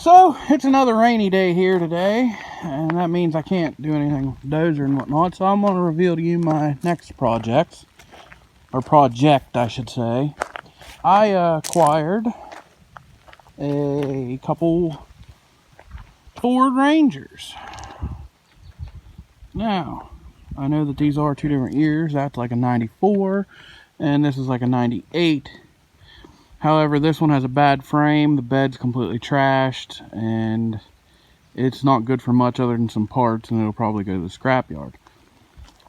So it's another rainy day here today, and that means I can't do anything with the dozer and whatnot. So I'm going to reveal to you my next projects, or project I should say. I acquired a couple Ford Rangers. Now, I know that these are two different years. That's like a 94, and this is like a 98. However, this one has a bad frame, the bed's completely trashed, and it's not good for much other than some parts, and it'll probably go to the scrapyard.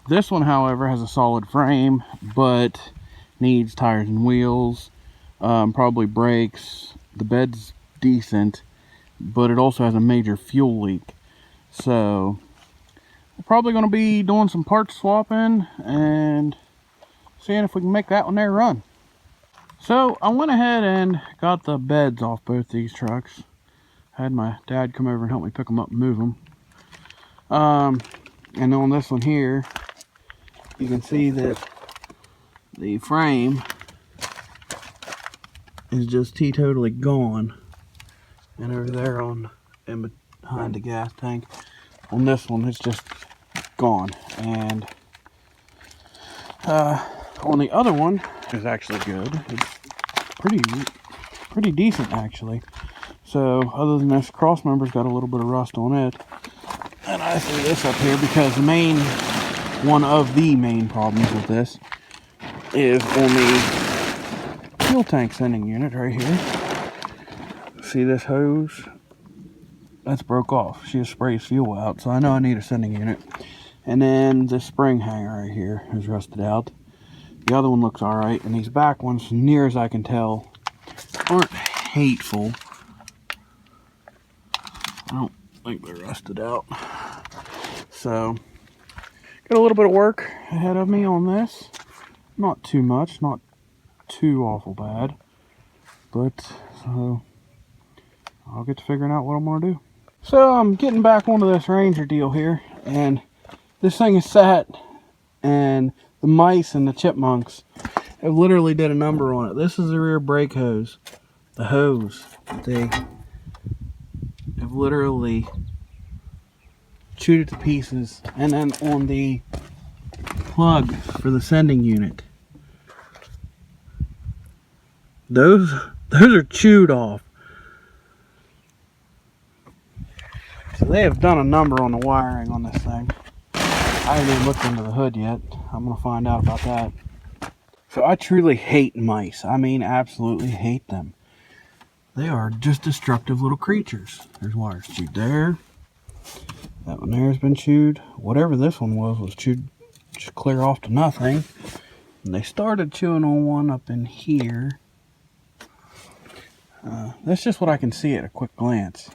This one, however, has a solid frame, but needs tires and wheels, probably brakes. The bed's decent, but it also has a major fuel leak. So, we're probably going to be doing some parts swapping and seeing if we can make that one there run. So I went ahead and got the beds off both these trucks. Had my dad come over and help me pick them up and move them. And on this one here, you can see that the frame is just teetotally gone. And over there on and behind the gas tank, on this one it's just gone. And on the other one is actually good. It's pretty decent actually. So other than this cross member's got a little bit of rust on it, and I threw this up here because one of the main problems with this is on the fuel tank sending unit right here. See this hose? That's broke off. She just sprays fuel out, so I know I need a sending unit. And then this spring hanger right here is rusted out. The other one looks alright, and these back ones, near as I can tell, aren't hateful. I don't think they're rusted out. So, got a little bit of work ahead of me on this. Not too much, not too awful bad. But, so, I'll get to figuring out what I'm going to do. So, I'm getting back onto this Ranger deal here, and this thing is set, and the mice and the chipmunks have literally did a number on it. This is the rear brake hose. The hose, they have literally chewed it to pieces. And then on the plug for the sending unit, those are chewed off. So they have done a number on the wiring on this thing. I haven't even looked into the hood yet. I'm going to find out about that. So I truly hate mice. I mean, absolutely hate them. They are just destructive little creatures. There's wires chewed there. That one there has been chewed. Whatever this one was chewed just clear off to nothing. And they started chewing on one up in here. That's just what I can see at a quick glance.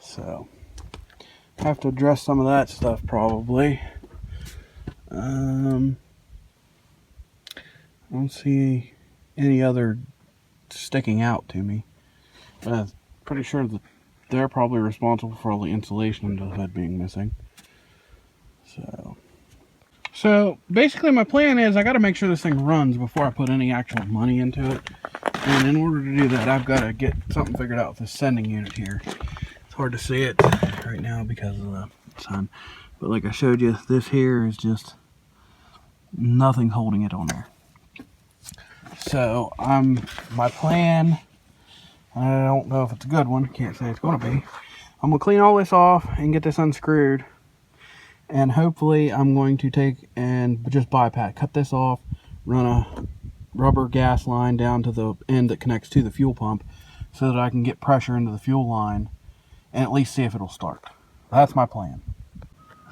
So, I have to address some of that stuff probably. I don't see any other sticking out to me. But I'm pretty sure that they're probably responsible for all the insulation and the hood being missing. So basically my plan is I got to make sure this thing runs before I put any actual money into it. And in order to do that, I've got to get something figured out with the sending unit here. It's hard to see it right now because of the sun. But like I showed you, this here is just nothing holding it on there. So my plan, I don't know if it's a good one, can't say it's going to be. I'm going to clean all this off and get this unscrewed. And hopefully I'm going to take and just bypass, cut this off, run a rubber gas line down to the end that connects to the fuel pump so that I can get pressure into the fuel line and at least see if it'll start. That's my plan.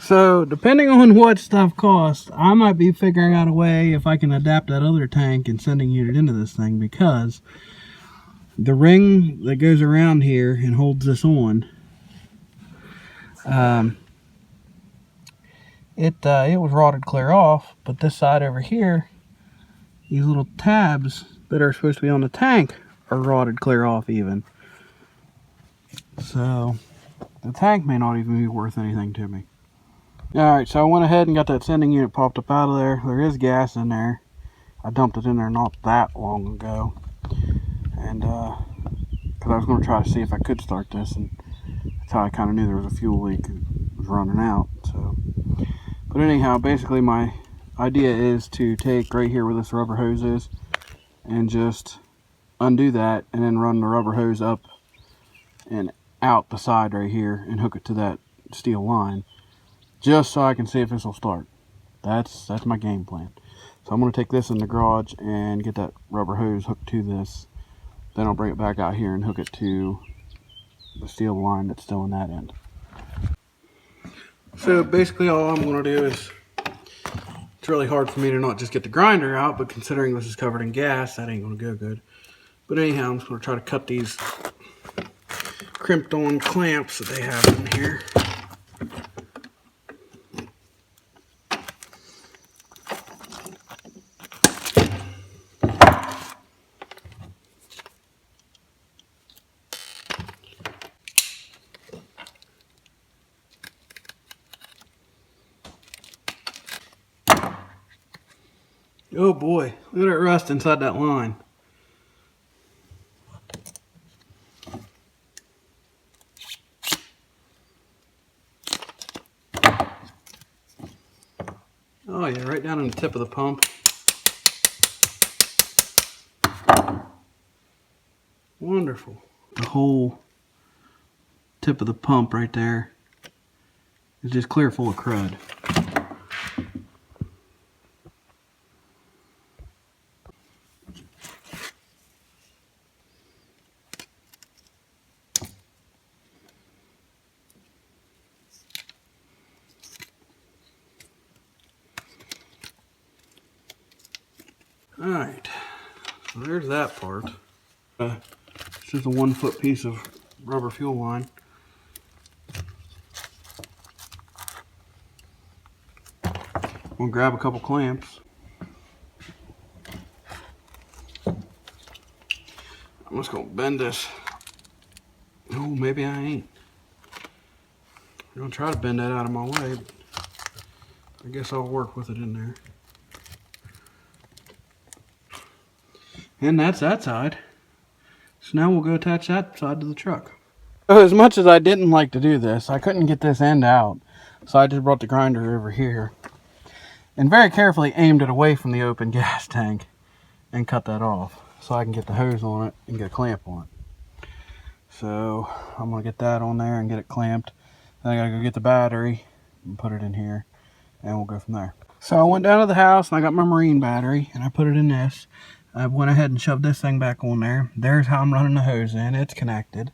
So depending on what stuff costs, I might be figuring out a way if I can adapt that other tank and sending unit into this thing, because the ring that goes around here and holds this on, it was rotted clear off, but this side over here, these little tabs that are supposed to be on the tank are rotted clear off even. So the tank may not even be worth anything to me. Alright, so I went ahead and got that sending unit popped up out of there. There is gas in there. I dumped it in there not that long ago. And because I was going to try to see if I could start this, and that's how I kind of knew there was a fuel leak. It was running out. So, but anyhow, basically my idea is to take right here where this rubber hose is and just undo that and then run the rubber hose up and out the side right here and hook it to that steel line, just so I can see if this will start. That's my game plan. So I'm going to take this in the garage and get that rubber hose hooked to this. Then I'll bring it back out here and hook it to the steel line that's still in that end. So basically all I'm going to do is, it's really hard for me to not just get the grinder out, but considering this is covered in gas, that ain't going to go good. But anyhow, I'm just going to try to cut these crimped on clamps that they have in here. Oh boy, look at that rust inside that line. Oh yeah, right down on the tip of the pump. Wonderful. The whole tip of the pump right there is just clear full of crud. Alright, so there's that part. It's just a 1 foot piece of rubber fuel line. We'll grab a couple clamps. I'm just gonna bend this. Oh, maybe I ain't. I'm gonna try to bend that out of my way. I guess I'll work with it in there. And that's that side. So now we'll go attach that side to the truck. So as much as I didn't like to do this, I couldn't get this end out. So I just brought the grinder over here and very carefully aimed it away from the open gas tank and cut that off so I can get the hose on it and get a clamp on it. So I'm going to get that on there and get it clamped. Then I got to go get the battery and put it in here, and we'll go from there. So I went down to the house and I got my marine battery and I put it in this. I went ahead and shoved this thing back on there. There's how I'm running the hose in. It's connected.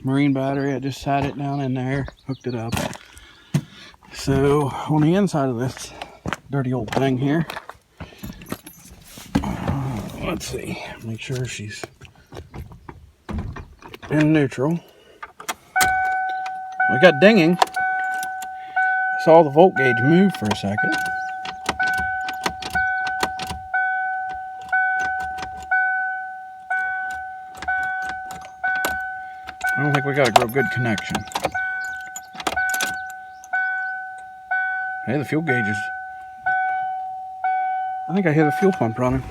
Marine battery, I just sat it down in there, hooked it up. So on the inside of this dirty old thing here, let's see, make sure she's in neutral. We got dinging. I saw the volt gauge move for a second. I don't think we got a real good connection. Hey, the fuel gauge is... I think I hear the fuel pump running.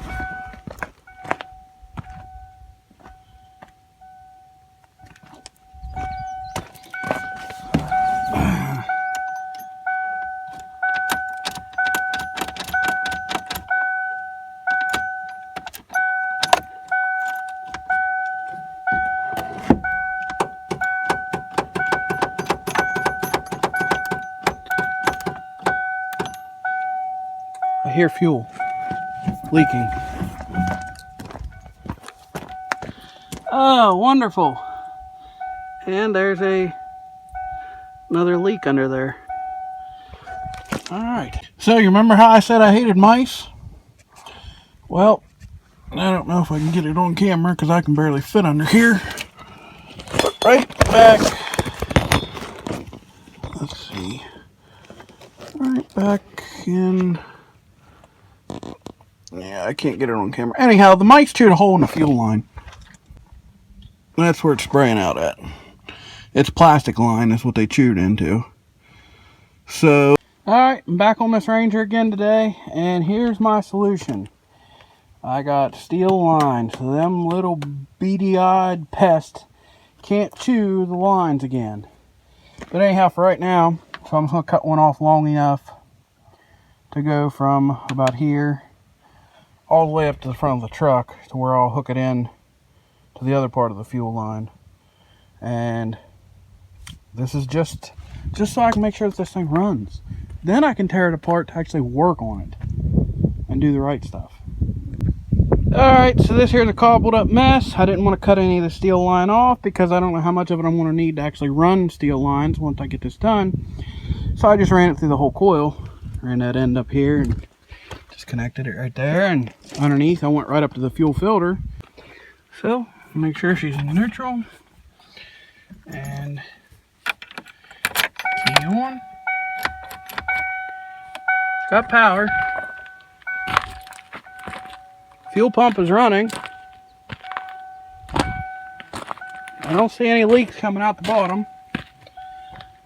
I hear fuel leaking. Oh, wonderful. And there's another leak under there. All right. So you remember how I said I hated mice? Well, I don't know if I can get it on camera because I can barely fit under here. But right back. Let's see. Right back in... Yeah, I can't get it on camera. Anyhow, the mice chewed a hole in the fuel line. That's where it's spraying out at. It's plastic line, that's what they chewed into. So, alright, I'm back on this Ranger again today, and here's my solution. I got steel lines, so them little beady-eyed pests can't chew the lines again. But anyhow, for right now, so I'm just going to cut one off long enough to go from about here all the way up to the front of the truck to where I'll hook it in to the other part of the fuel line. And this is just so I can make sure that this thing runs. Then I can tear it apart to actually work on it and do the right stuff. Alright, so this here's a cobbled up mess. I didn't want to cut any of the steel line off because I don't know how much of it I'm going to need to actually run steel lines once I get this done. So I just ran it through the whole coil. Ran that end up here and just connected it right there. And underneath I went right up to the fuel filter. So make sure she's in neutral. And key on. It's got power. Fuel pump is running. I don't see any leaks coming out the bottom.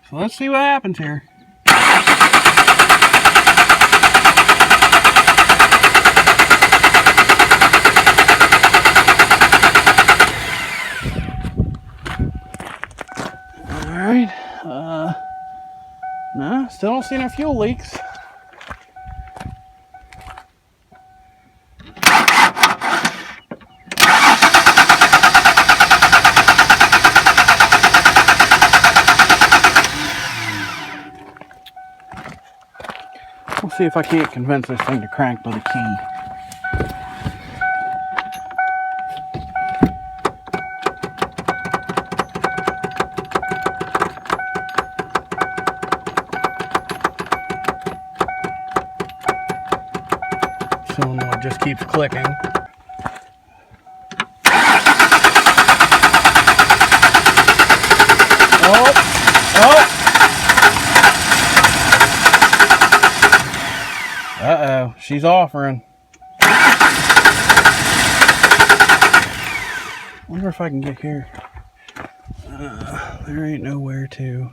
So let's see what happens here. Alright. No, still don't see no fuel leaks. We'll see if I can't convince this thing to crank with a key. Solenoid just keeps clicking. Uh-oh, she's offering. Wonder if I can get here. There ain't nowhere to.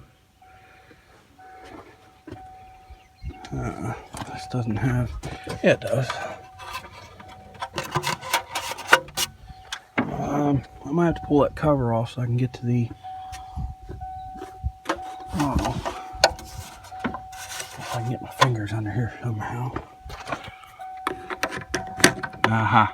This doesn't have. Yeah, it does. I might have to pull that cover off so I can get to the. Oh. If I can get my fingers under here somehow. Aha.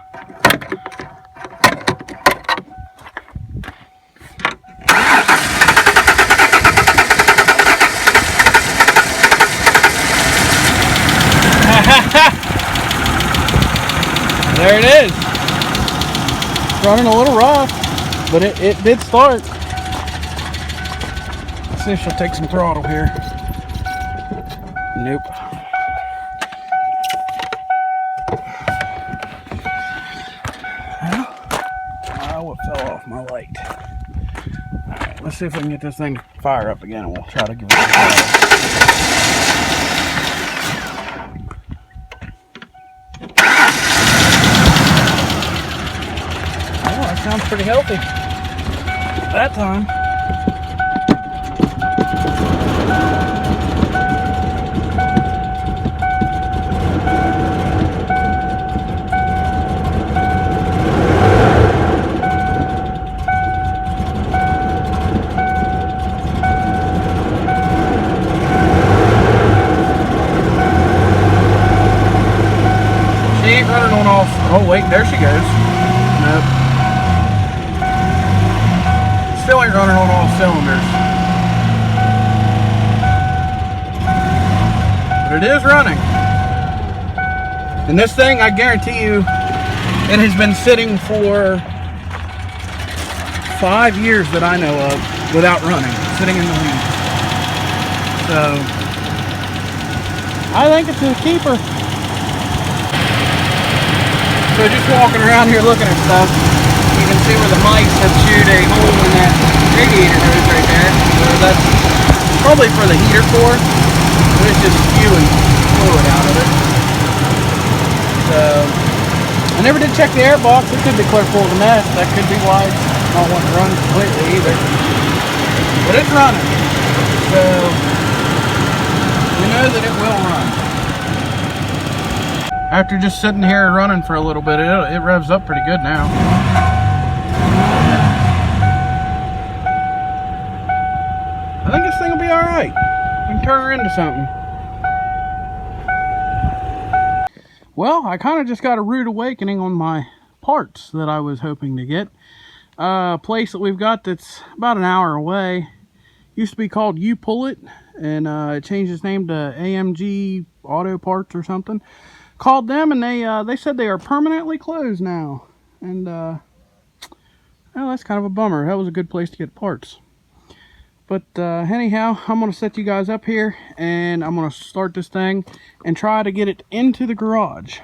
There it is. It's running a little rough, but it did start. Let's see if she'll take some throttle here. Nope. Well, what fell off my light? Alright, let's see if we can get this thing to fire up again and we'll try to give it a try. Sounds pretty healthy that time. She ain't running on all. Oh wait, there she goes. Nope. Still ain't running on all cylinders. But it is running. And this thing, I guarantee you, it has been sitting for 5 years that I know of without running, sitting in the weeds. So, I think it's a keeper. So just walking around here looking at stuff, you can see where the mice have chewed a hole in that radiator hose right there. So that's probably for the heater core, but it's just spewing fluid out of it. So I never did check the air box. It could be clear full of the nest. That could be why it's not wanting to run completely either. But it's running. So we know that it will run. After just sitting here running for a little bit, it revs up pretty good now. I think this thing will be all right. We can turn her into something. Well, I kind of just got a rude awakening on my parts that I was hoping to get. A place that we've got that's about an hour away used to be called You Pull It, and it changed its name to AMG Auto Parts or something. Called them, and they said they are permanently closed now. And well, that's kind of a bummer. That was a good place to get parts. But anyhow, I'm going to set you guys up here, and I'm going to start this thing and try to get it into the garage.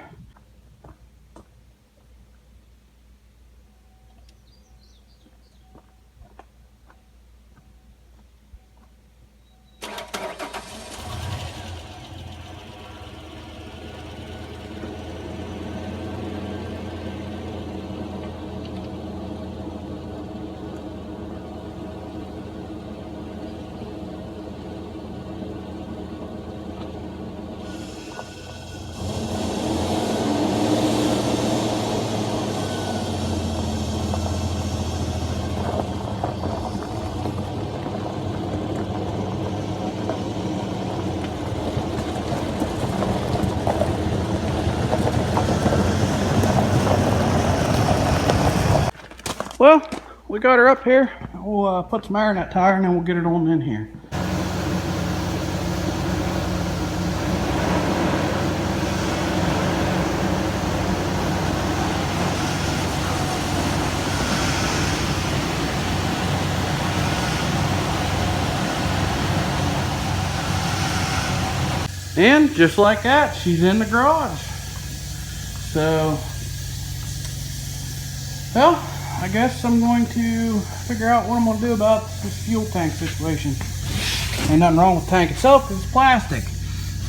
Well, we got her up here. We'll put some air in that tire, and then we'll get it on in here. And just like that, she's in the garage. So, well, I guess I'm going to figure out what I'm going to do about this fuel tank situation. Ain't nothing wrong with the tank itself because it's plastic.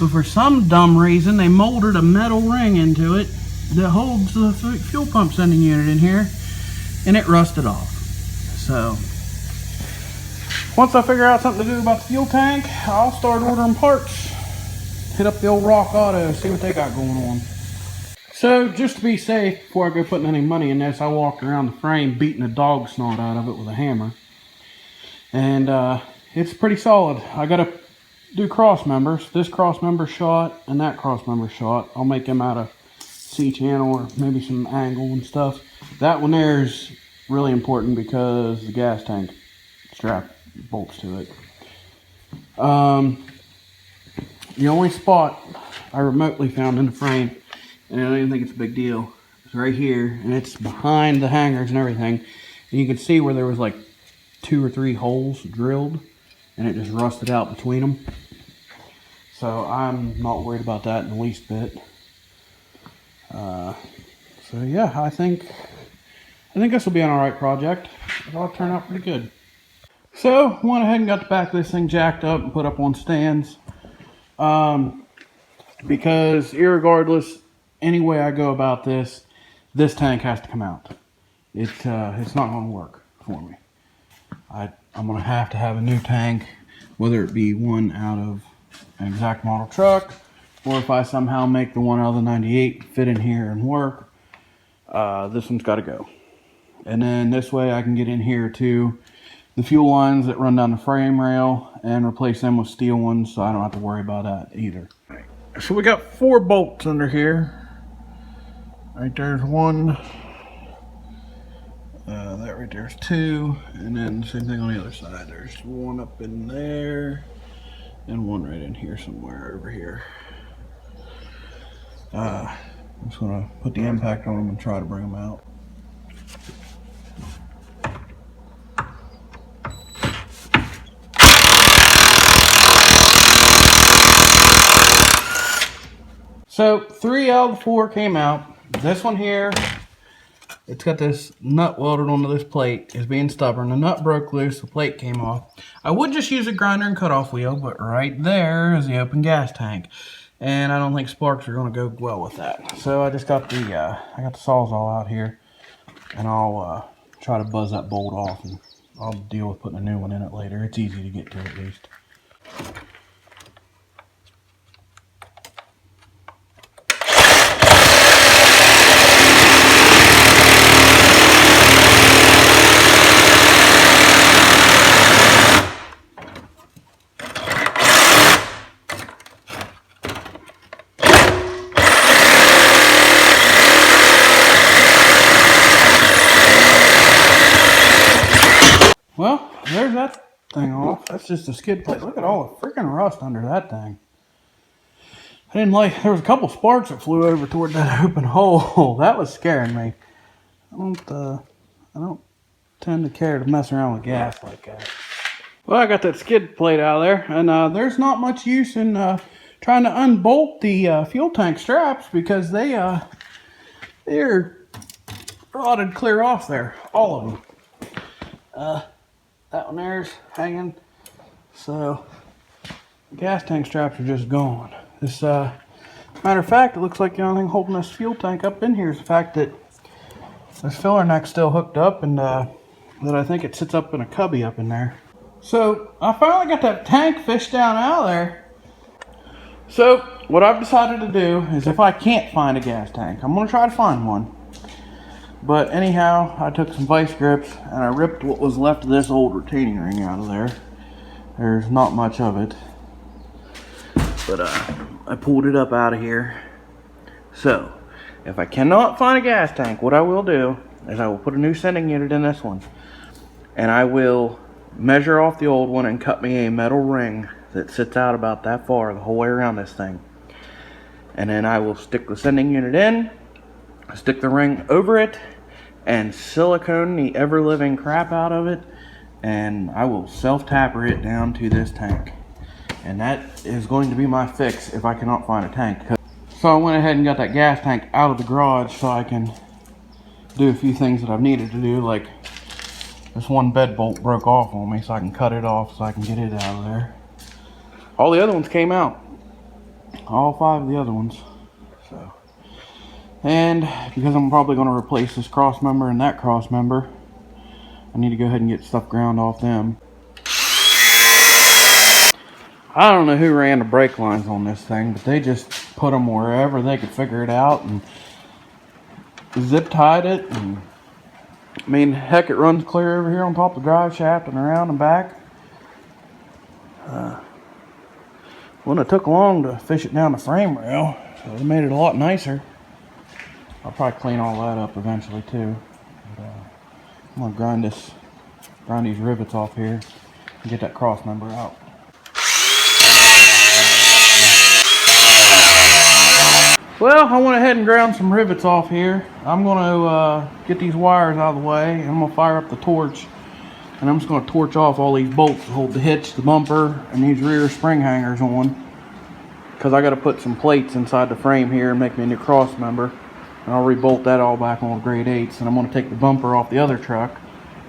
But for some dumb reason, they molded a metal ring into it that holds the fuel pump sending unit in here, and it rusted off. So, once I figure out something to do about the fuel tank, I'll start ordering parts. Hit up the old Rock Auto, see what they got going on. So, just to be safe, before I go putting any money in this, I walked around the frame beating a dog snot out of it with a hammer. And it's pretty solid. I gotta do cross members. This cross member shot and that cross member shot. I'll make them out of C-channel or maybe some angle and stuff. That one there is really important because the gas tank strap bolts to it. The only spot I remotely found in the frame, and I don't even think it's a big deal, it's right here, and it's behind the hangers and everything. And you can see where there was like 2 or 3 holes drilled, and it just rusted out between them. So I'm not worried about that in the least bit. So yeah, I think this will be an alright project. It'll turn out pretty good. So went ahead and got the back of this thing jacked up and put up on stands. Because irregardless, any way I go about this tank has to come out. It's not going to work for me. I'm going to have a new tank, whether it be one out of an exact model truck, or if I somehow make the one out of the 98 fit in here and work, this one's got to go. And then this way I can get in here to the fuel lines that run down the frame rail and replace them with steel ones, so I don't have to worry about that either. So we got 4 bolts under here. Right there's 1. That right there's 2, and then the same thing on the other side. There's 1 up in there, and 1 right in here somewhere over here. I'm just gonna put the impact on them and try to bring them out. So 3 out of the 4 came out. This one here, it's got this nut welded onto this plate, is being stubborn. The nut broke loose, the plate came off. I would just use a grinder and cutoff wheel, but right there is the open gas tank. And I don't think sparks are going to go well with that. So I just got the Sawzall out here, and I'll try to buzz that bolt off, and I'll deal with putting a new one in it later. It's easy to get to at least. Well, there's that thing off. That's just a skid plate. Look at all the freaking rust under that thing. I didn't like, there was a couple sparks that flew over toward that open hole. That was scaring me. I don't tend to care to mess around with gas like that. Well, I got that skid plate out of there, and there's not much use in trying to unbolt the fuel tank straps because they're rotted clear off there, all of them. That one there's hanging, so the gas tank straps are just gone. This, matter of fact, it looks like the only thing holding this fuel tank up in here is the fact that this filler neck's still hooked up, and that I think it sits up in a cubby up in there. So I finally got that tank fished down out of there. So what I've decided to do is, if I can't find a gas tank, I'm gonna try to find one. But anyhow, I took some vice grips and I ripped what was left of this old retaining ring out of there. There's not much of it, but I pulled it up out of here. So if I cannot find a gas tank, what I will do is I will put a new sending unit in this one, and I will measure off the old one and cut me a metal ring that sits out about that far the whole way around this thing. And then I will stick the sending unit in, stick the ring over it, and silicone the ever-living crap out of it, and I will self-tapper it down to this tank. And that is going to be my fix if I cannot find a tank. So I went ahead and got that gas tank out of the garage so I can do a few things that I've needed to do, like this one bed bolt broke off on me, so I can cut it off so I can get it out of there. All the other ones came out. All 5 of the other ones. So, and because I'm probably going to replace this cross member and that cross member, I need to go ahead and get stuff ground off them. I don't know who ran the brake lines on this thing, but they just put them wherever they could figure it out and zip tied it. And I mean, heck, it runs clear over here on top of the drive shaft and around and back. Wouldn't have took long to fish it down the frame rail, so it made it a lot nicer. I'll probably clean all that up eventually too. But, I'm gonna grind these rivets off here and get that cross member out. Well, I went ahead and ground some rivets off here. I'm gonna get these wires out of the way, and I'm gonna fire up the torch, and I'm just gonna torch off all these bolts to hold the hitch, the bumper, and these rear spring hangers on, because I got to put some plates inside the frame here and make me a new cross member, and I'll rebolt that all back on grade 8s. And I'm going to take the bumper off the other truck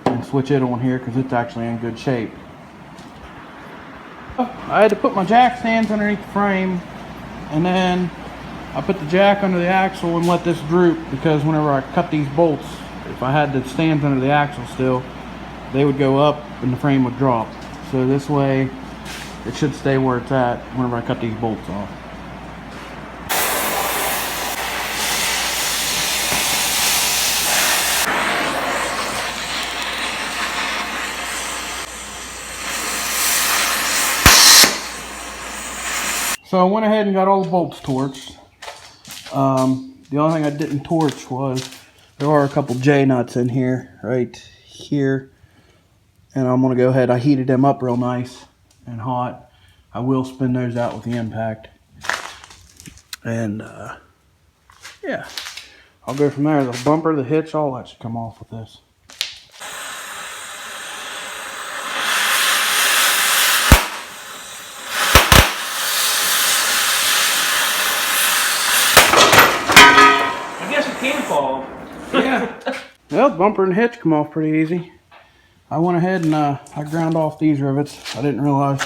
and switch it on here because it's actually in good shape. I had to put my jack stands underneath the frame, and then I put the jack under the axle and let this droop, because whenever I cut these bolts, if I had the stands under the axle still, they would go up and the frame would drop. So this way it should stay where it's at whenever I cut these bolts off. So I went ahead and got all the bolts torched. The only thing I didn't torch was, there are a couple J nuts in here, right here. And I'm gonna go ahead, I heated them up real nice and hot. I will spin those out with the impact. And yeah, I'll go from there. The bumper, the hitch, all that should come off with this. I guess it can fall. Yeah. Well, the bumper and hitch come off pretty easy. I went ahead and I ground off these rivets. I didn't realize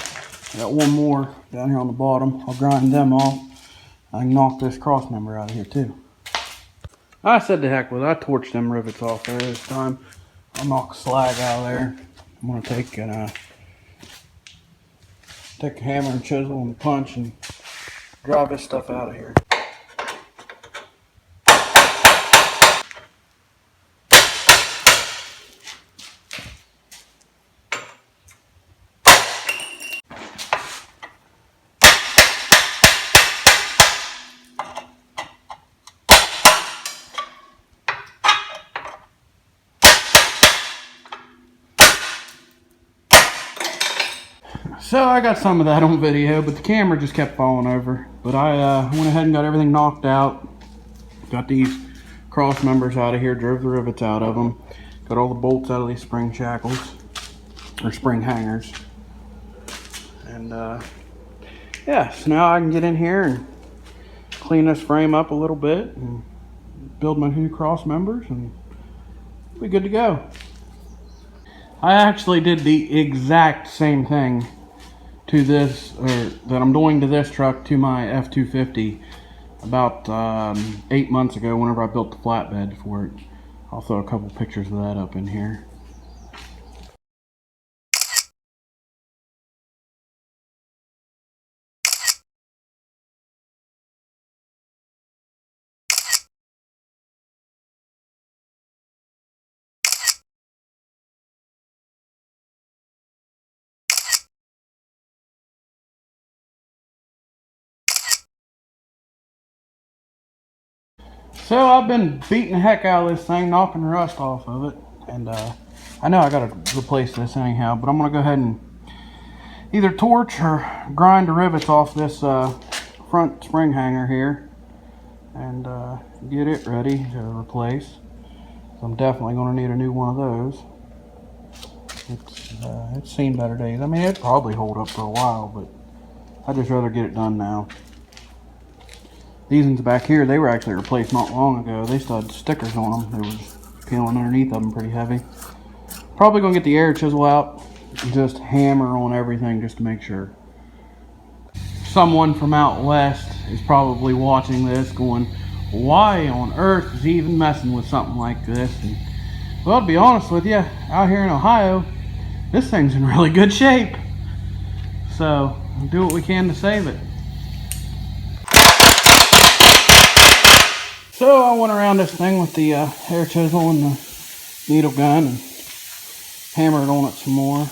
I got one more down here on the bottom. I'll grind them off. I can knock this cross member out of here too. I said to heck with it. I torched them rivets off there this time. I'll knock the slag out of there. I'm gonna take a hammer and chisel and punch and drive this stuff out of here. So I got some of that on video, but the camera just kept falling over. But I went ahead and got everything knocked out. Got these cross members out of here, drove the rivets out of them. Got all the bolts out of these spring shackles, or spring hangers. And yeah, so now I can get in here and clean this frame up a little bit and build my new cross members and be good to go. I actually did the exact same thing to this, or that I'm doing to this truck, to my F-250 about 8 months ago whenever I built the flatbed for it. I'll throw a couple pictures of that up in here. So I've been beating the heck out of this thing, knocking rust off of it, and I know I gotta replace this anyhow, but I'm gonna go ahead and either torch or grind the rivets off this front spring hanger here and get it ready to replace. So I'm definitely gonna need a new one of those. It's seen better days. I mean, it'd probably hold up for a while, but I'd just rather get it done now. These ones back here, they were actually replaced not long ago. They still had stickers on them. They were peeling underneath of them pretty heavy. Probably gonna get the air chisel out and just hammer on everything just to make sure. Someone from out west is probably watching this going, why on earth is he even messing with something like this? And, well, to be honest with you, out here in Ohio, this thing's in really good shape. So, we'll do what we can to save it. So I went around this thing with the hair chisel and the needle gun and hammered on it some more.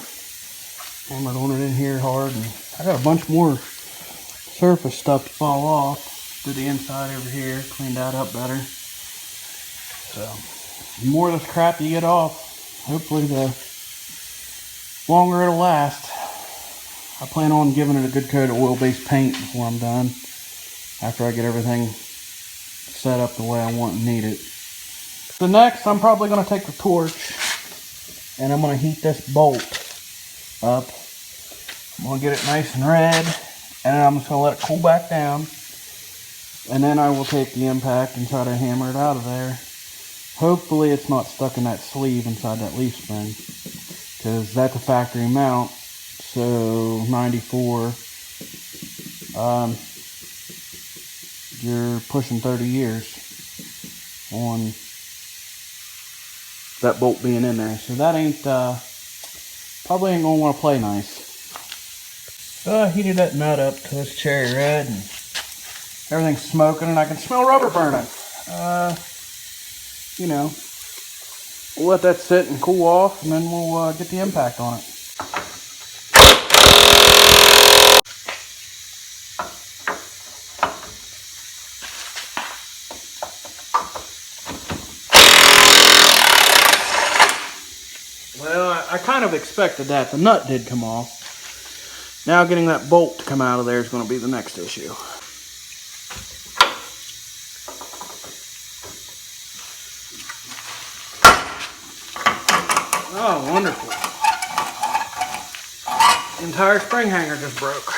Hammered on it in here hard, and I got a bunch more surface stuff to fall off to the inside over here. Cleaned that up better. So the more of this crap you get off, hopefully the longer it'll last. I plan on giving it a good coat of oil-based paint before I'm done, after I get everything set up the way I want and need it. So next, I'm probably going to take the torch and I'm going to heat this bolt up. I'm going to get it nice and red, and then I'm just going to let it cool back down, and then I will take the impact and try to hammer it out of there. Hopefully it's not stuck in that sleeve inside that leaf spring, because that's a factory mount, so 94. You're pushing 30 years on that bolt being in there. So that ain't, probably ain't gonna wanna play nice. So I heated that nut up to this cherry red and everything's smoking and I can smell rubber burning. You know, we'll let that sit and cool off and then we'll get the impact on it. Well, I kind of expected that. The nut did come off. Now getting that bolt to come out of there is going to be the next issue. Oh, wonderful. The entire spring hanger just broke.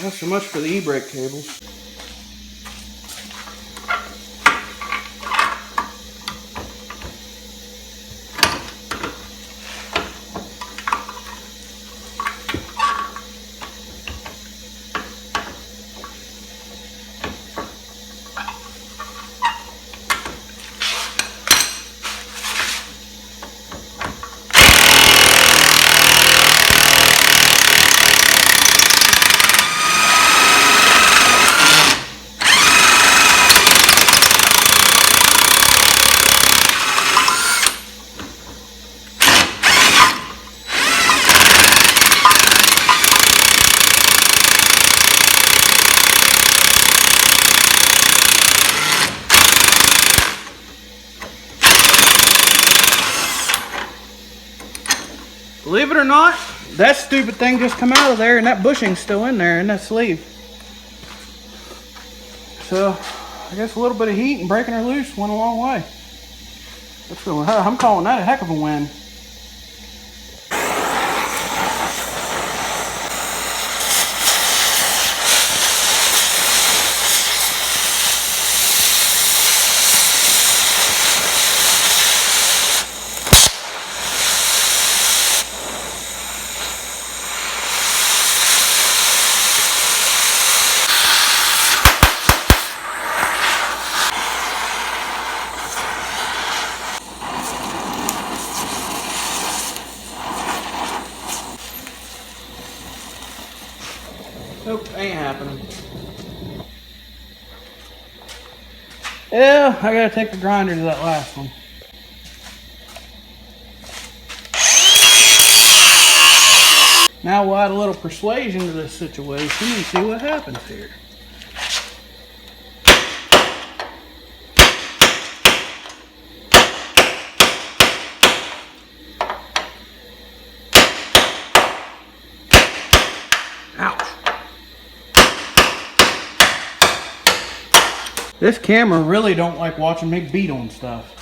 Well, so much for the e-brake cables. it or not, that stupid thing just come out of there and that bushing's still in there in that sleeve. So I guess a little bit of heat and breaking her loose went a long way. I'm calling that a heck of a win. Nope, ain't happening. Yeah, I gotta take the grinder to that last one. Now we'll add a little persuasion to this situation and see what happens here. Ouch. This camera really don't like watching me beat on stuff.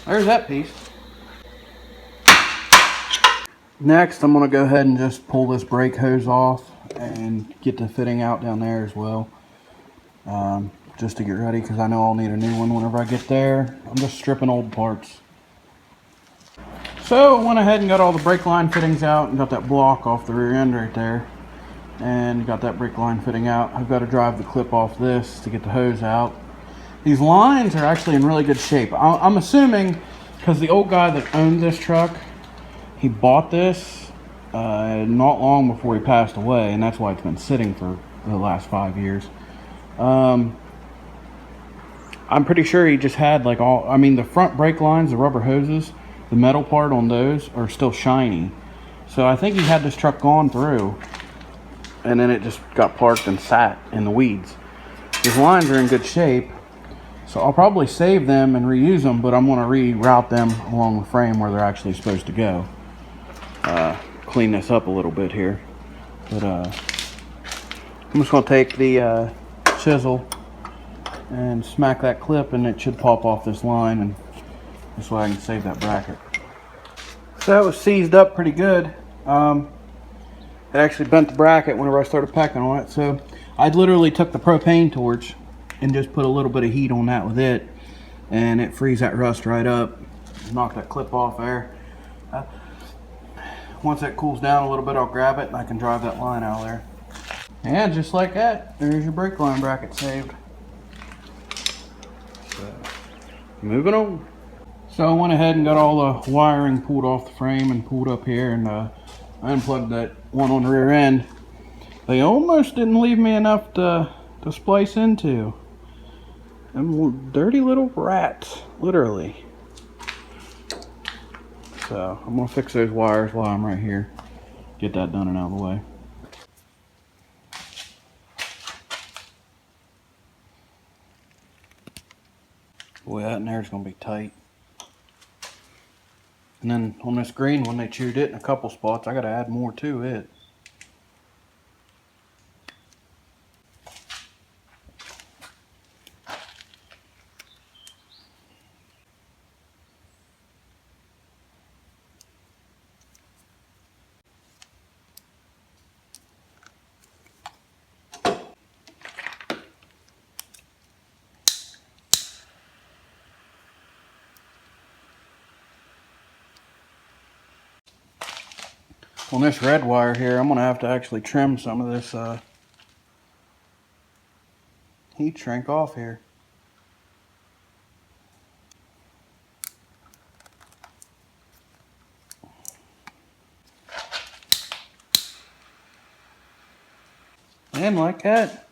There's that piece. Next, I'm going to go ahead and just pull this brake hose off and get the fitting out down there as well. Just to get ready, because I know I'll need a new one whenever I get there. I'm just stripping old parts. So I went ahead and got all the brake line fittings out and got that block off the rear end right there. And got that brake line fitting out. I've got to drive the clip off this to get the hose out. These lines are actually in really good shape. I'm assuming because the old guy that owned this truck, he bought this not long before he passed away, and that's why it's been sitting for the last 5 years. I'm pretty sure he just had like the front brake lines, the rubber hoses, the metal part on those are still shiny. So I think he had this truck gone through, and then it just got parked and sat in the weeds. These lines are in good shape. So I'll probably save them and reuse them, but I'm going to reroute them along the frame where they're actually supposed to go. Clean this up a little bit here. But I'm just going to take the chisel and smack that clip, and it should pop off this line, and this way I can save that bracket. So that was seized up pretty good. It actually bent the bracket whenever I started pecking on it. So I literally took the propane torch and just put a little bit of heat on that with it, and it frees that rust right up. Knock that clip off there. Once that cools down a little bit, I'll grab it and I can drive that line out of there. And just like that, there's your brake line bracket saved. So, moving on. So I went ahead and got all the wiring pulled off the frame and pulled up here, and I unplugged that one on the rear end. They almost didn't leave me enough to splice into. Them dirty little rats, literally. So I'm gonna fix those wires while I'm right here. Get that done and out of the way. Boy, that in there is gonna be tight. And then on this green one, they chewed it in a couple spots. I gotta add more to it. On this red wire here, I'm gonna have to actually trim some of this heat shrink off here. And like that,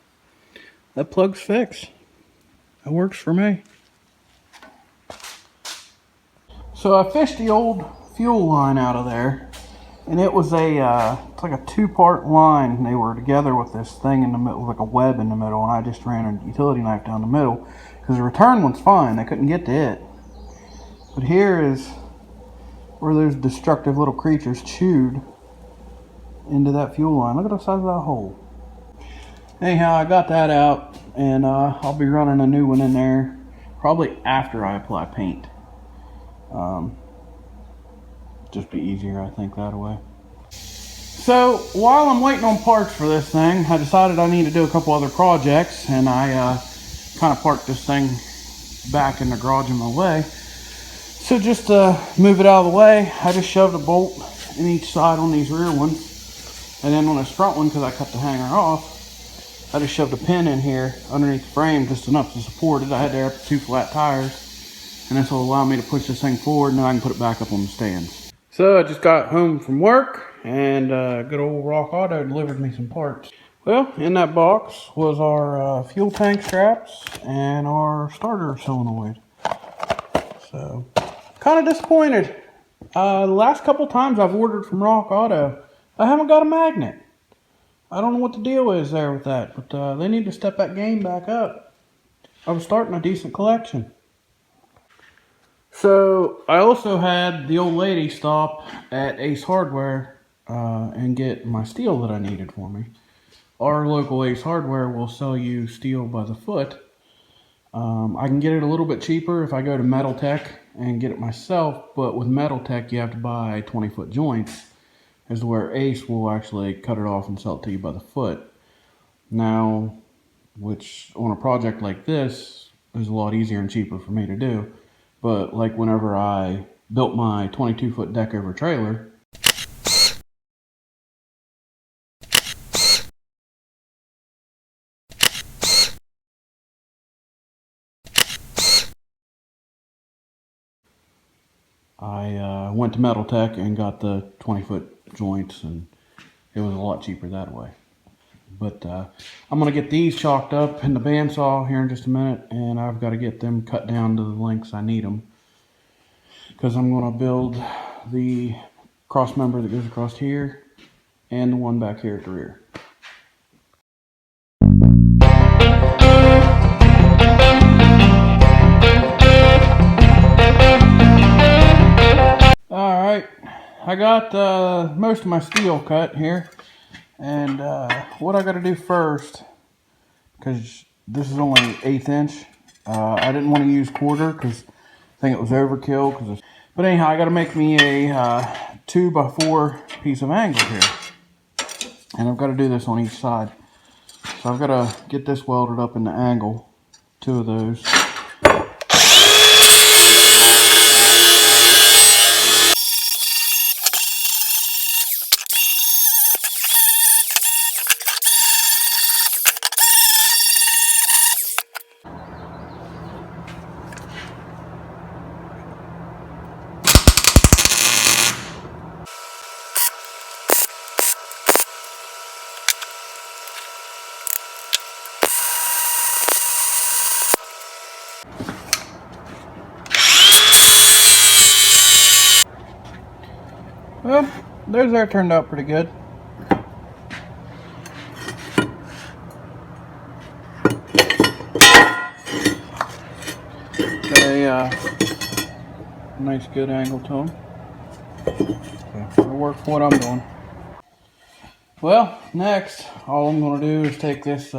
that plug's fixed. That works for me. So I fished the old fuel line out of there, and it was it's like a two-part line. They were together with this thing in the middle, like a web in the middle, and I just ran a utility knife down the middle because the return one's fine. They couldn't get to it. But here is where those destructive little creatures chewed into that fuel line. Look at the size of that hole. Anyhow, I got that out, and I'll be running a new one in there probably after I apply paint. Just be easier, I think, that way. So while I'm waiting on parts for this thing, I decided I need to do a couple other projects, and I kind of parked this thing back in the garage in my way. So just to move it out of the way, I just shoved a bolt in each side on these rear ones, and then on this front one, because I cut the hanger off, I just shoved a pin in here underneath the frame, just enough to support it. I had to air up 2 flat tires, and this will allow me to push this thing forward, and then I can put it back up on the stands. So I just got home from work, and good old Rock Auto delivered me some parts. Well, in that box was our fuel tank straps and our starter solenoid. So, kind of disappointed. The last couple times I've ordered from Rock Auto, I haven't got a magnet. I don't know what the deal is there with that, but they need to step that game back up. I was starting a decent collection. So I also had the old lady stop at Ace Hardware and get my steel that I needed for me. Our local Ace Hardware will sell you steel by the foot. I can get it a little bit cheaper if I go to Metal Tech and get it myself, but with Metal Tech you have to buy 20-foot joints, as to where Ace will actually cut it off and sell it to you by the foot. Now, which on a project like this is a lot easier and cheaper for me to do. But like whenever I built my 22-foot deck over trailer, I went to Metal Tech and got the 20-foot joints, and it was a lot cheaper that way. But I'm going to get these chalked up in the bandsaw here in just a minute, and I've got to get them cut down to the lengths I need them, because I'm going to build the cross member that goes across here and the one back here at the rear. Alright, I got most of my steel cut here, and what I got to do first, because this is only 1/8 inch, I didn't want to use quarter because I think it was overkill. But anyhow, I got to make me a 2x4 piece of angle here, and I've got to do this on each side. So I've got to get this welded up in the angle, 2 of those. Well, theirs there turned out pretty good. Got a nice good angle to them. It'll work for what I'm doing. Well, next, all I'm going to do is take this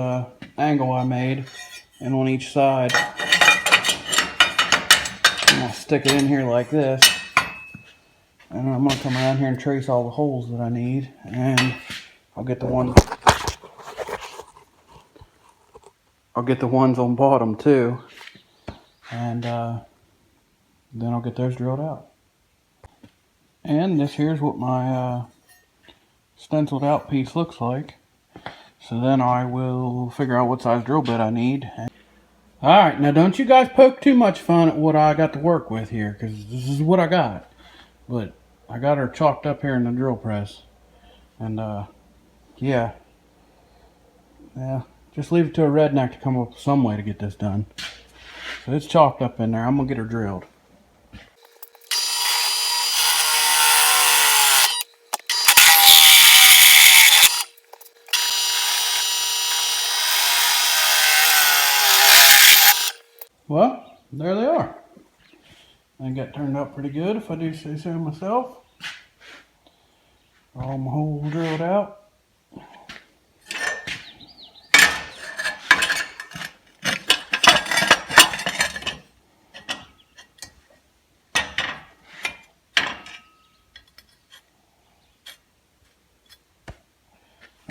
angle I made, and on each side, I'm going to stick it in here like this. And I'm going to come around here and trace all the holes that I need, and I'll get the ones on bottom too, and then I'll get those drilled out. And this here's what my stenciled out piece looks like. So then I will figure out what size drill bit I need. Alright, now don't you guys poke too much fun at what I got to work with here, because this is what I got. But I got her chalked up here in the drill press. And yeah, Yeah, just leave it to a redneck to come up with some way to get this done. So it's chalked up in there. I'm gonna get her drilled. Well, there they are. They got turned out pretty good, if I do say so myself. All my holes drilled out.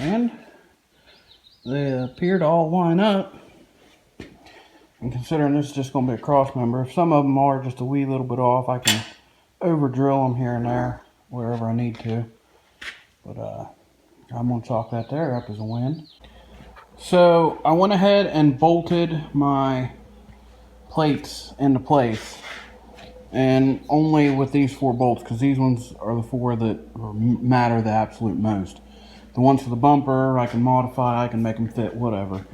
And they appear to all line up. And considering this is just going to be a cross member, if some of them are just a wee little bit off, I can over drill them here and there wherever I need to. But I'm going to chalk that there up as a win. So I went ahead and bolted my plates into place, and only with these 4 bolts, because these ones are the 4 that matter the absolute most. The ones for the bumper I can modify, I can make them fit, whatever,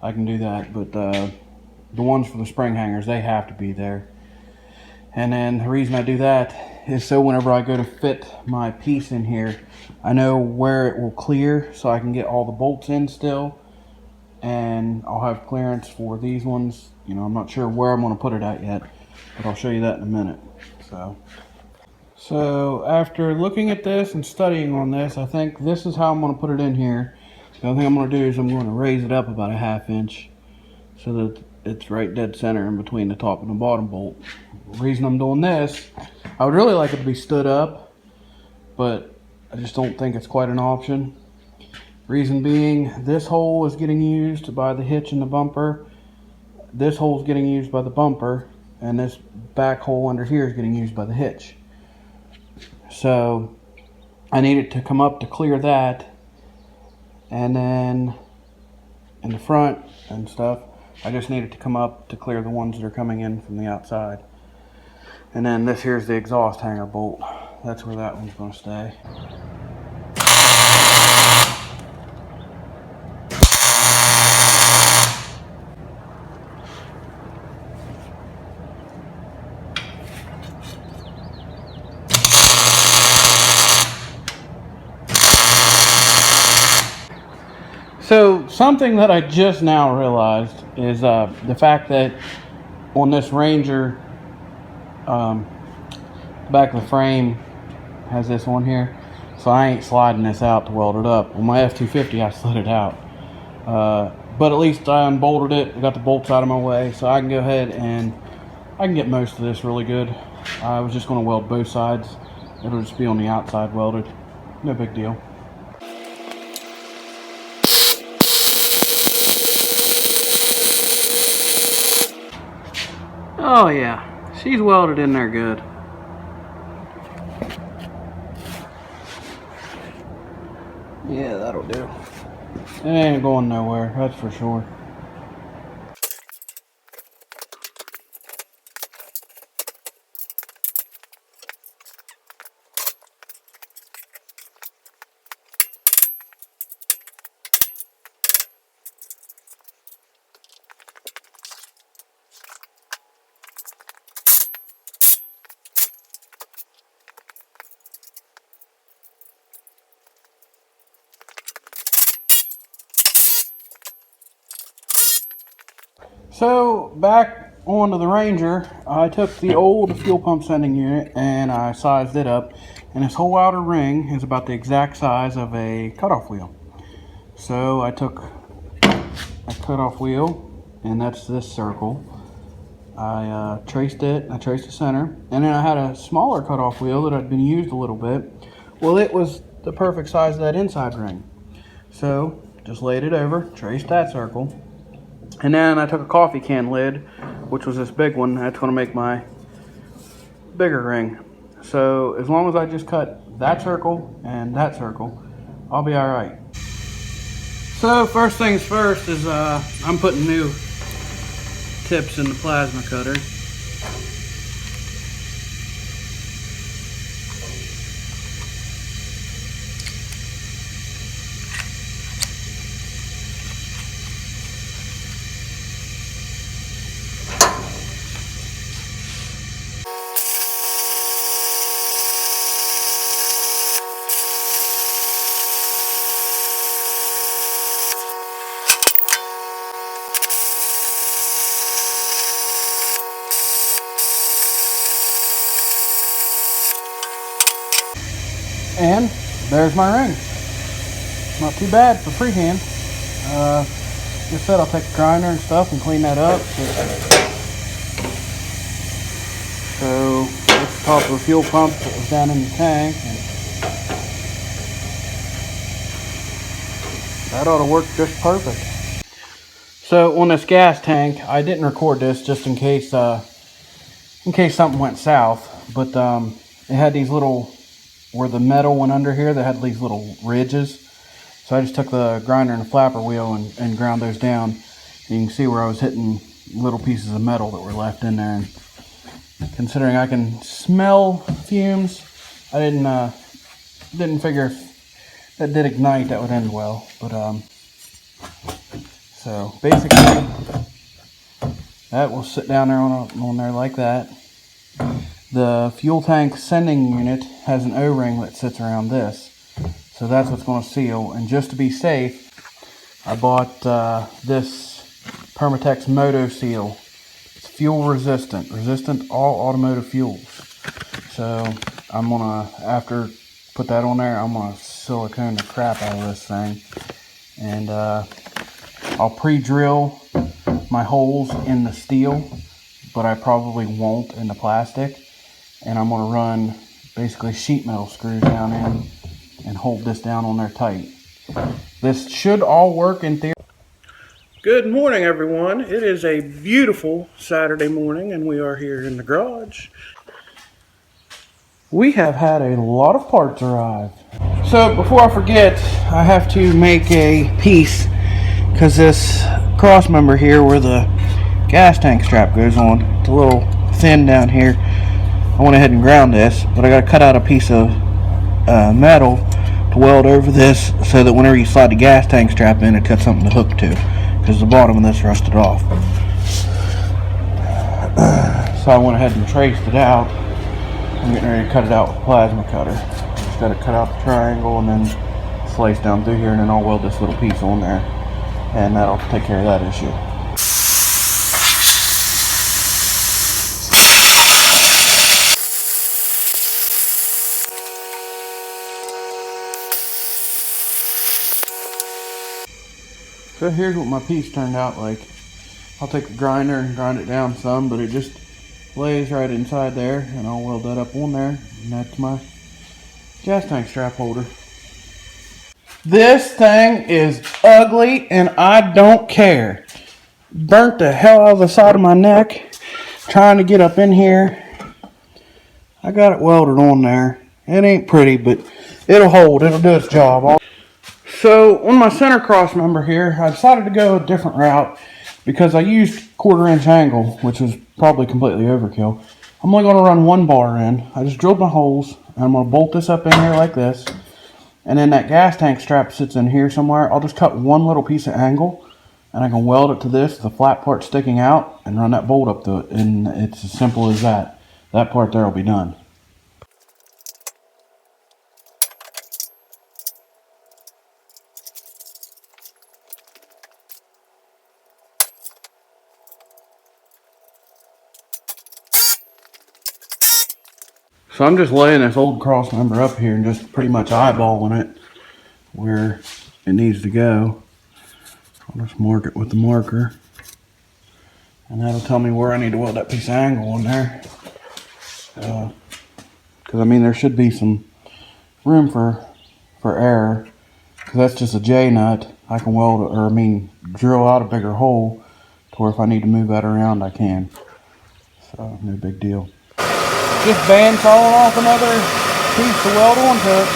I can do that. But the ones for the spring hangers, they have to be there. And then the reason I do that is so whenever I go to fit my piece in here, I know where it will clear, so I can get all the bolts in still, and I'll have clearance for these ones. You know, I'm not sure where I'm going to put it at yet, but I'll show you that in a minute. So after looking at this and studying on this, I think this is how I'm going to put it in here. The only thing I'm going to do is I'm going to raise it up about a 1/2 inch so that it's right dead center in between the top and the bottom bolt. The reason I'm doing this, I would really like it to be stood up, but I just don't think it's quite an option. Reason being, this hole is getting used by the hitch and the bumper, this hole is getting used by the bumper, and this back hole under here is getting used by the hitch. So I need it to come up to clear that, and then in the front and stuff, I just need it to come up to clear the ones that are coming in from the outside. And then this here's the exhaust hanger bolt. That's where that one's going to stay. So something that I just now realized is the fact that on this Ranger, back of the frame has this on here, so I ain't sliding this out to weld it up. On my F-250 I slid it out, but at least I unbolted it. I got the bolts out of my way, so I can go ahead and I can get most of this really good. I was just going to weld both sides. It'll just be on the outside welded. No big deal. Oh yeah, she's welded in there good. Yeah, that'll do. It ain't going nowhere, that's for sure. So back onto the Ranger, I took the old fuel pump sending unit and I sized it up, and this whole outer ring is about the exact size of a cutoff wheel. So I took a cutoff wheel, and that's this circle. I traced it, I traced the center, and then I had a smaller cutoff wheel that had been used a little bit. Well, it was the perfect size of that inside ring. So just laid it over, traced that circle. And then I took a coffee can lid, which was this big one. That's going to make my bigger ring. So as long as I just cut that circle and that circle, I'll be all right. So first things first is I'm putting new tips in the plasma cutter. And there's my ring. Not too bad for freehand. Like I said, I'll take the grinder and stuff and clean that up. So that's the top of the fuel pump that was down in the tank. And that ought to work just perfect. So on this gas tank, I didn't record this just in case something went south. But it had these little, where the metal went under here, they had these little ridges. So I just took the grinder and the flapper wheel and ground those down. And you can see where I was hitting little pieces of metal that were left in there. And considering I can smell fumes, I didn't figure if that did ignite that would end well. But so basically that will sit down there on there like that. The fuel tank sending unit has an O-ring that sits around this. So that's what's going to seal. And just to be safe, I bought this Permatex Moto Seal. It's fuel resistant all automotive fuels. So I'm going to, after put that on there, I'm going to silicone the crap out of this thing. And I'll pre-drill my holes in the steel, but I probably won't in the plastic. And I'm going to run basically sheet metal screws down in and hold this down on there tight. This should all work in theory. Good morning, everyone. It is a beautiful Saturday morning and we are here in the garage. We have had a lot of parts arrive. So before I forget, I have to make a piece because this cross member here where the gas tank strap goes on, it's a little thin down here. I went ahead and ground this, but I got to cut out a piece of metal to weld over this so that whenever you slide the gas tank strap in, it cuts something to hook to, because the bottom of this rusted off. So I went ahead and traced it out. I'm getting ready to cut it out with a plasma cutter. Just got to cut out the triangle and then slice down through here, and then I'll weld this little piece on there, and that'll take care of that issue. So here's what my piece turned out like. I'll take the grinder and grind it down some, but it just lays right inside there, and I'll weld that up on there, and that's my gas tank strap holder. This thing is ugly, and I don't care. Burnt the hell out of the side of my neck trying to get up in here. I got it welded on there. It ain't pretty, but it'll hold. It'll do its job. So on my center cross member here, I decided to go a different route because I used 1/4 inch angle, which was probably completely overkill. I'm only going to run one bar in. I just drilled my holes, and I'm going to bolt this up in here like this. And then that gas tank strap sits in here somewhere. I'll just cut one little piece of angle, and I can weld it to this, the flat part sticking out, and run that bolt up to it. And it's as simple as that. That part there will be done. So I'm just laying this old cross member up here and just pretty much eyeballing it where it needs to go. I'll just mark it with the marker, and that'll tell me where I need to weld that piece of angle on there. Because I mean, there should be some room for error, because that's just a J nut. I can weld it, or I mean drill out a bigger hole to where if I need to move that around I can. So no big deal. Just bandsawing off another piece to weld onto it.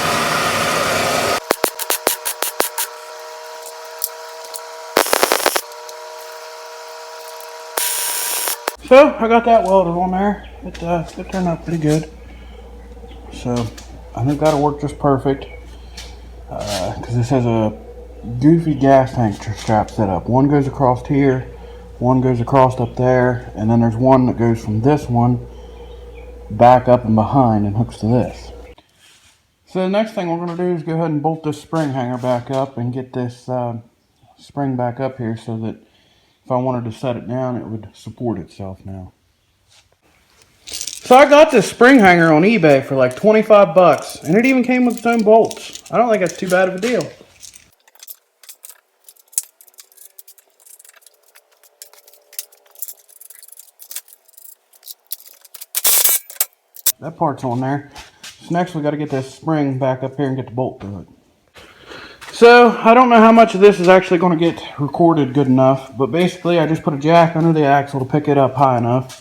So I got that welded on there. It turned out pretty good. So I think that'll work just perfect. Because this has a goofy gas tank strap set up. One goes across here, one goes across up there, and then there's one that goes from this one back up and behind and hooks to this. So the next thing we're going to do is go ahead and bolt this spring hanger back up and get this spring back up here so that if I wanted to set it down, it would support itself now. So I got this spring hanger on eBay for like 25 bucks, and it even came with its own bolts. I don't think that's too bad of a deal. That part's on there. So next we got to get this spring back up here and get the bolt through it. So I don't know how much of this is actually going to get recorded good enough, but basically I just put a jack under the axle to pick it up high enough,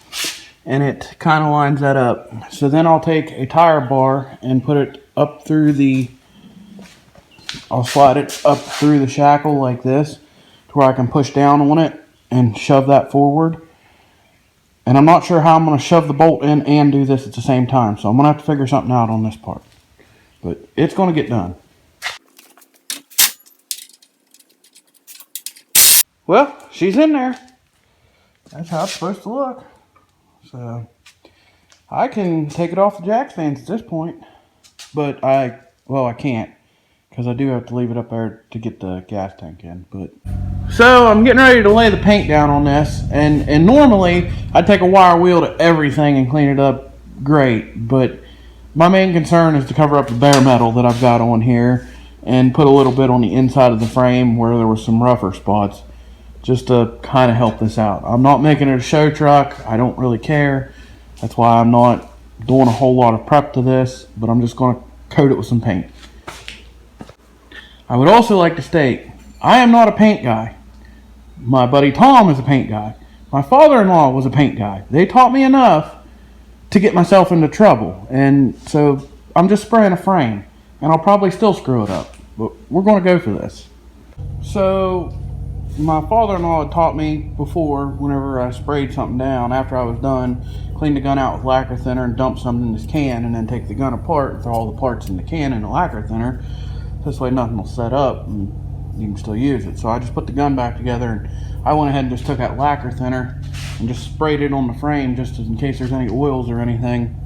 and it kind of lines that up. So then I'll take a tire bar and put it up through I'll slide it up through the shackle like this to where I can push down on it and shove that forward. And I'm not sure how I'm going to shove the bolt in and do this at the same time. So I'm going to have to figure something out on this part. But it's going to get done. Well, she's in there. That's how it's supposed to look. So I can take it off the jack stands at this point. But I can't. Because I do have to leave it up there to get the gas tank in. So I'm getting ready to lay the paint down on this, and normally I'd take a wire wheel to everything and clean it up great, but my main concern is to cover up the bare metal that I've got on here and put a little bit on the inside of the frame where there was some rougher spots, just to kind of help this out. I'm not making it a show truck. I don't really care. That's why I'm not doing a whole lot of prep to this, but I'm just going to coat it with some paint. I would also like to state, I am not a paint guy. My buddy Tom is a paint guy. My father-in-law was a paint guy. They taught me enough to get myself into trouble. And so I'm just spraying a frame. And I'll probably still screw it up. But we're going to go for this. So my father-in-law had taught me before, whenever I sprayed something down, after I was done, clean the gun out with lacquer thinner and dump something in this can, and then take the gun apart and throw all the parts in the can in the lacquer thinner. This way nothing will set up and you can still use it. So I just put the gun back together, and I went ahead and just took that lacquer thinner and just sprayed it on the frame just in case there's any oils or anything.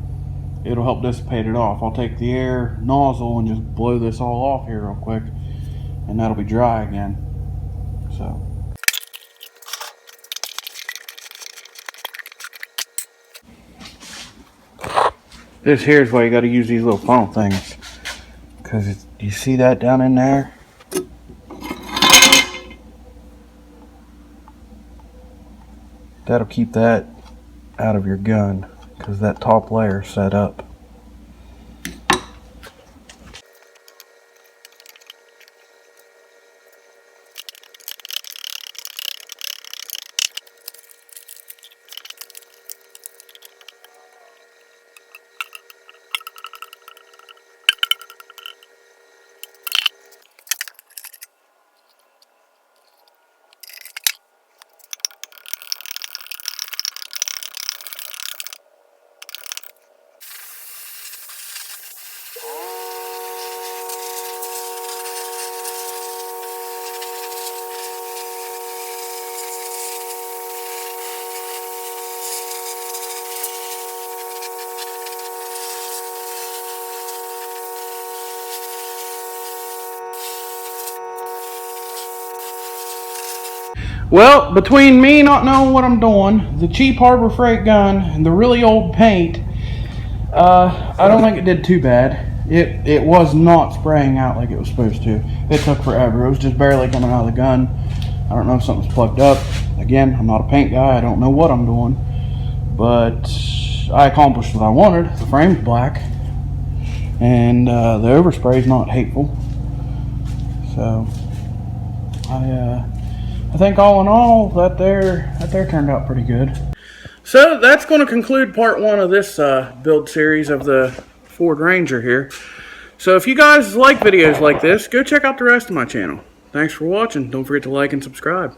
It'll help dissipate it off. I'll take the air nozzle and just blow this all off here real quick, and that'll be dry again. So this here's why you got to use these little funnel things, because you see that down in there? That'll keep that out of your gun because that top layer is set up. Well, between me not knowing what I'm doing, the cheap Harbor Freight gun, and the really old paint, I don't think it did too bad. It was not spraying out like it was supposed to. It took forever. It was just barely coming out of the gun. I don't know if something's plugged up. Again, I'm not a paint guy. I don't know what I'm doing. But I accomplished what I wanted. The frame's black. And the overspray is not hateful. So I think all in all, that there turned out pretty good. So that's going to conclude part one of this build series of the Ford Ranger here. So if you guys like videos like this, go check out the rest of my channel. Thanks for watching. Don't forget to like and subscribe.